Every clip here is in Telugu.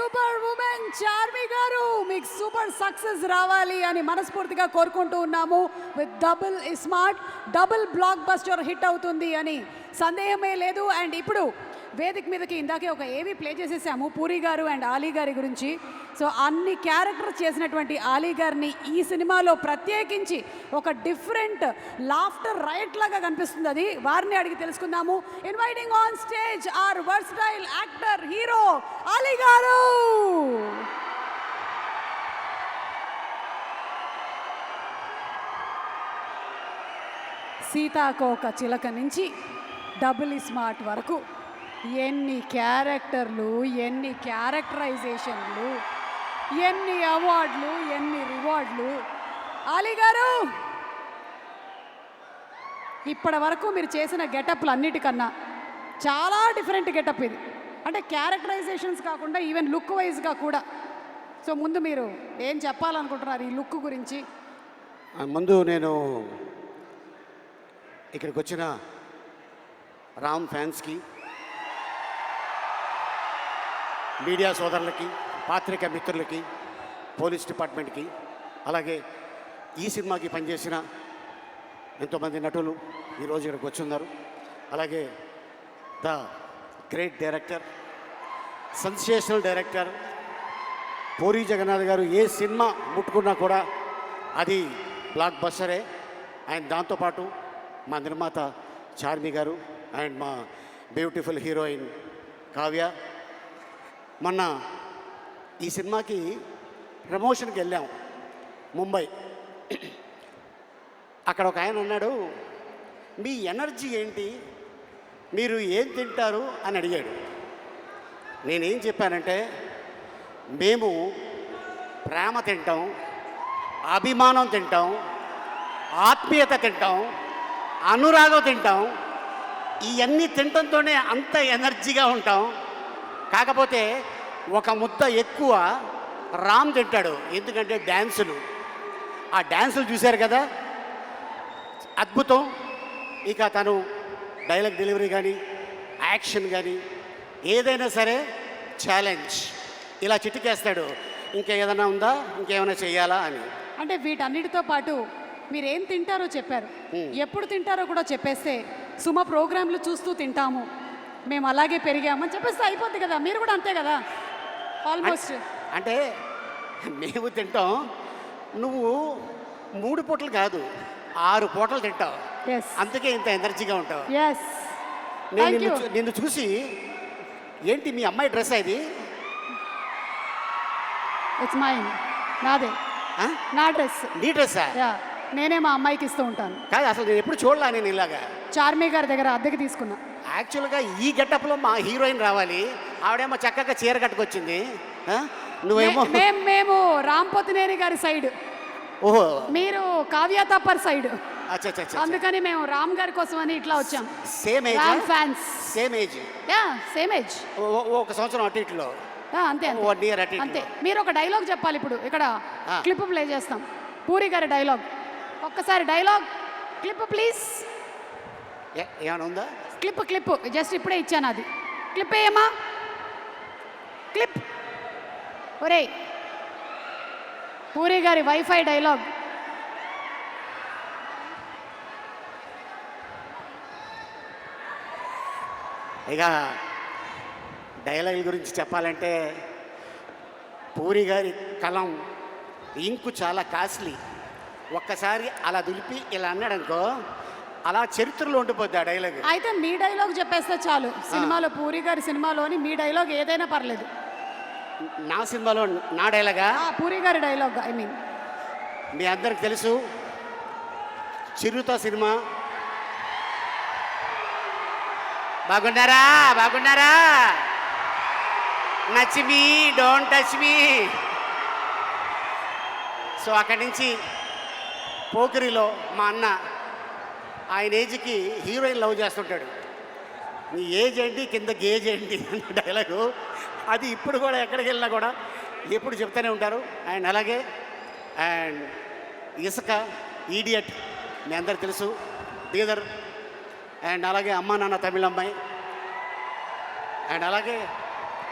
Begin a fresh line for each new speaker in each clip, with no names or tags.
సూపర్ ఉమెన్ చార్మి గారు మీకు సూపర్ సక్సెస్ రావాలి అని మనస్ఫూర్తిగా కోరుకుంటూ ఉన్నాము. With double smart double block buster hit అవుతుంది అని సందేహమే లేదు. అండ్ ఇప్పుడు వేదిక మీదకి ఇందాకే ఒక ఏవి ప్లే చేసేసాము పూరి గారు అండ్ ఆలీ గారి గురించి. సో అన్ని క్యారెక్టర్ చేసినటువంటి ఆలీ గారిని ఈ సినిమాలో ప్రత్యేకించి ఒక డిఫరెంట్ లాఫ్టర్ రైట్ లాగా కనిపిస్తుంది. అది వారిని అడిగి తెలుసుకుందాము. Inviting on stage our versatile actor hero Ali గారు. సీతాకోక చిలక నుంచి డబుల్ స్మార్ట్ వరకు ఎన్ని క్యారెక్టర్లు, ఎన్ని క్యారెక్టరైజేషన్లు, ఎన్ని అవార్డులు, ఎన్ని రివార్డులు. ఆలీ గారు, ఇప్పటి వరకు మీరు చేసిన గెటప్లు అన్నిటికన్నా చాలా డిఫరెంట్ గెటప్ ఇది. అంటే క్యారెక్టరైజేషన్స్ కాకుండా ఈవెన్ లుక్ వైజ్గా కూడా. సో ముందు మీరు ఏం చెప్పాలనుకుంటున్నారు ఈ లుక్ గురించి?
ముందు నేను ఇక్కడికి వచ్చిన రామ్ ఫ్యాన్స్కి, మీడియా సోదరులకి, పాత్రికా మిత్రులకి, పోలీస్ డిపార్ట్మెంట్కి, అలాగే ఈ సినిమాకి పనిచేసిన ఎంతోమంది నటులు ఈరోజు ఇక్కడికి వచ్చి ఉన్నారు. అలాగే the great director, sensational director Puri Jagannadh గారు ఏ సినిమా ముట్టుకున్నా కూడా అది బ్లాక్ బస్టరే. అండ్ దాంతోపాటు మా నిర్మాత చార్మి గారు అండ్ మా బ్యూటిఫుల్ హీరోయిన్ కావ్య. మొన్న ఈ సినిమాకి ప్రమోషన్కి వెళ్ళాం ముంబై. అక్కడ ఒక ఆయన అన్నాడు, మీ ఎనర్జీ ఏంటి, మీరు ఏం తింటారు అని అడిగాడు. నేనేం చెప్పానంటే, మేము ప్రేమ తింటాం, అభిమానం తింటాం, ఆత్మీయత తింటాం, అనురాగం తింటాం. ఇవన్నీ తినటంతోనే అంత ఎనర్జీగా ఉంటాం. కాకపోతే ఒక ముద్ద ఎక్కువ రామ్ తింటాడు, ఎందుకంటే డ్యాన్సులు. ఆ డ్యాన్సులు చూశారు కదా, అద్భుతం. ఇక తను డైలాగ్ డెలివరీ కానీ, యాక్షన్ కానీ ఏదైనా సరే ఛాలెంజ్. ఇలా చిటికేస్తాడు, ఇంకేదైనా ఉందా, ఇంకేమైనా చెయ్యాలా అని.
అంటే వీటన్నిటితో పాటు మీరేం తింటారో చెప్పారు, ఎప్పుడు తింటారో కూడా చెప్పేస్తే సుమ ప్రోగ్రాంలు చూస్తూ తింటాము, మేము అలాగే పెరిగామని చెప్పేస్తే అయిపోద్ది కదా. మీరు కూడా అంతే కదా ఆల్మోస్ట్.
అంటే మేము తింటాం, నువ్వు 3 పూటలు కాదు 6 పూటలు తింటావు, అందుకే ఇంత ఎనర్జీగా ఉంటావు. నేను నిన్ను చూసి, ఏంటి మీ అమ్మాయి డ్రెస్ ఇది?
ఇట్స్ మైన్, నాదే, నా డ్రెస్.
నీ డ్రెస్సా?
నేనే మా అమ్మాయికి ఇస్తూ ఉంటాను.
కాదు, అసలు నేను ఎప్పుడు చూడలా. నేను ఇలాగా
చార్మి గారి దగ్గర అద్దెకి తీసుకున్నా.
యాక్చువల్గా ఈ గెటప్లో మా హీరోయిన్ రావాలి, ఆవిడేమో చక్కగా చీర కట్టుకొచ్చింది, నువ్వేమో
మేము రామ్ పోతినేని గారి సైడ్,
ఓహో
మీరు కావ్య తాపర్ సైడ్.
అందుకని
మేము రామ్ గారి కోసం అని ఇట్లా వచ్చాం.
Same age,
Ram fans.
Same age,
same age,
ఒక సంవత్సరం అటు ఇట్లో.
అంతే
1 year అటు
అంతే. మీరు ఒక డైలాగ్ చెప్పాలి ఇప్పుడు. ఇక్కడ క్లిప్ ప్లే చేస్తాం, పూరి గారి డైలాగ్. ఒక్కసారి డైలాగ్ క్లిప్ ప్లీజ్.
ఏమైనా ఉందా?
క్లిప్ జస్ట్ ఇప్పుడే ఇచ్చాను, అది క్లిప్ ఏమా, క్లిప్. ఒరే పూరి గారి వైఫై డైలాగ్.
ఇక డైలాగ్ గురించి చెప్పాలంటే, పూరి గారి కలం ఇంకు చాలా కాస్ట్లీ. ఒక్కసారి అలా దులిపి ఇలా అన్నాడనుకో, అలా చరిత్రలో ఉండిపోద్ది ఆ డైలాగ్.
అయితే మీ డైలాగ్ చెప్పేస్తే చాలు. సినిమాలో పూరి గారి సినిమాలోని మీ డైలాగ్ ఏదైనా పర్లేదు.
నా సినిమాలో నా డైలాగా?
పూరి గారి డైలాగ్. ఐ మీన్
మీ అందరికి తెలుసు, చిరుత సినిమా. బాగున్నారా, బాగున్నారా, నచ్ me don't touch me. So అక్కడి నుంచి పోకిరిలో మా అన్న ఆయన ఏజ్కి హీరోయిన్ లవ్ చేస్తుంటాడు. నీ ఏజ్ ఏంటి, కింద గేజ్ ఏంటి అన్న డైలాగు. అది ఇప్పుడు కూడా ఎక్కడికి వెళ్ళినా కూడా ఎప్పుడు చెప్తూనే ఉంటారు. అండ్ అలాగే అండ్ ఇసుక, ఈడియట్ మీ అందరికి తెలుసు, బీదర్. అండ్ అలాగే అమ్మా నాన్న తమిళ అమ్మాయి. అండ్ అలాగే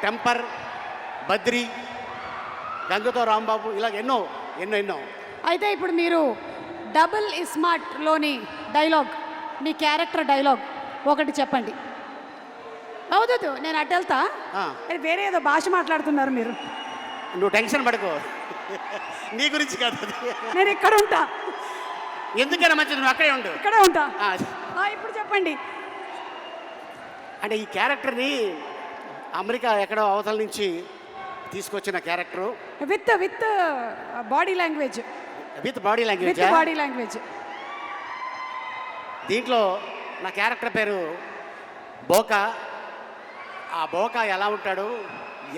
టెంపర్, బద్రి, గంగతో రాంబాబు, ఇలా ఎన్నో ఎన్నో ఎన్నో.
అయితే ఇప్పుడు మీరు డబుల్ ఇస్మార్ట్లోని డైలాగ్, మీ క్యారెక్టర్ డైలాగ్ ఒకటి చెప్పండి. అవుతుంది, నేను అటు వెళ్తా.
ఆ.
అది వేరే ఏదో భాష మాట్లాడుతున్నారు మీరు.
నువ్వు టెన్షన్ పడుకో, నీ గురించి కాదు అది.
నేను ఇక్కడ ఉంటా,
ఎందుకైనా మంచిది, నువ్వు అక్కడే ఉండు.
ఇక్కడే ఉంటా.
ఆ,
ఇప్పుడు చెప్పండి.
అంటే ఈ క్యారెక్టర్ని అమెరికా ఎక్కడో అవతల నుంచి తీసుకొచ్చిన character,
with body language,
with body
with
language.
Body language.
దీంట్లో నా క్యారెక్టర్ పేరు బోకా. ఆ బోకా ఎలా ఉంటాడు,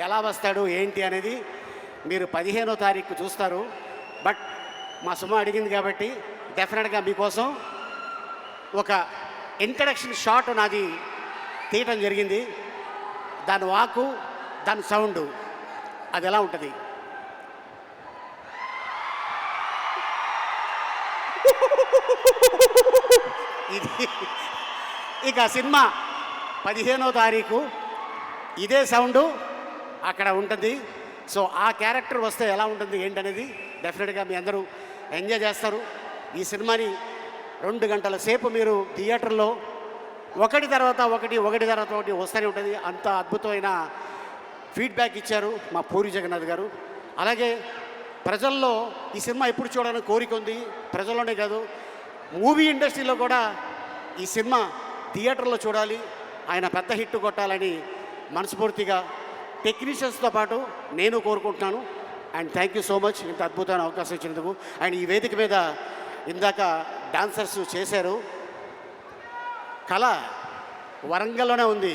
ఎలా వస్తాడు, ఏంటి అనేది మీరు 15వ తారీఖు చూస్తారు. బట్ మా సుమ అడిగింది కాబట్టి డెఫినెట్గా మీకోసం ఒక ఇంట్రడక్షన్ షాట్ నాది తీయటం జరిగింది. దాని వాకు, దాని సౌండ్, అది ఎలా ఉంటుంది. ఇది ఇక సినిమా 15వ తారీఖు ఇదే సౌండు అక్కడ ఉంటుంది. సో ఆ క్యారెక్టర్ వస్తే ఎలా ఉంటుంది ఏంటనేది డెఫినెట్గా మీ అందరూ ఎంజాయ్ చేస్తారు. ఈ సినిమాని 2 గంటల సేపు మీరు థియేటర్లో ఒకటి తర్వాత ఒకటి వస్తూనే ఉంటుంది. అంత అద్భుతమైన ఫీడ్బ్యాక్ ఇచ్చారు మా పూరి జగన్నాథ్ గారు. అలాగే ప్రజల్లో ఈ సినిమా ఎప్పుడు చూడాలని కోరిక ఉంది. ప్రజల్లోనే కాదు, మూవీ ఇండస్ట్రీలో కూడా ఈ సినిమా థియేటర్లో చూడాలి, ఆయన పెద్ద హిట్ కొట్టాలని మనస్ఫూర్తిగా టెక్నీషియన్స్తో పాటు నేను కోరుకుంటున్నాను. And thank you so much ఇంత అద్భుతమైన అవకాశం ఇచ్చినందుకు. అండ్ ఈ వేదిక మీద ఇందాక డాన్సర్స్ చేశారు. కళ వరంగల్లోనే ఉంది.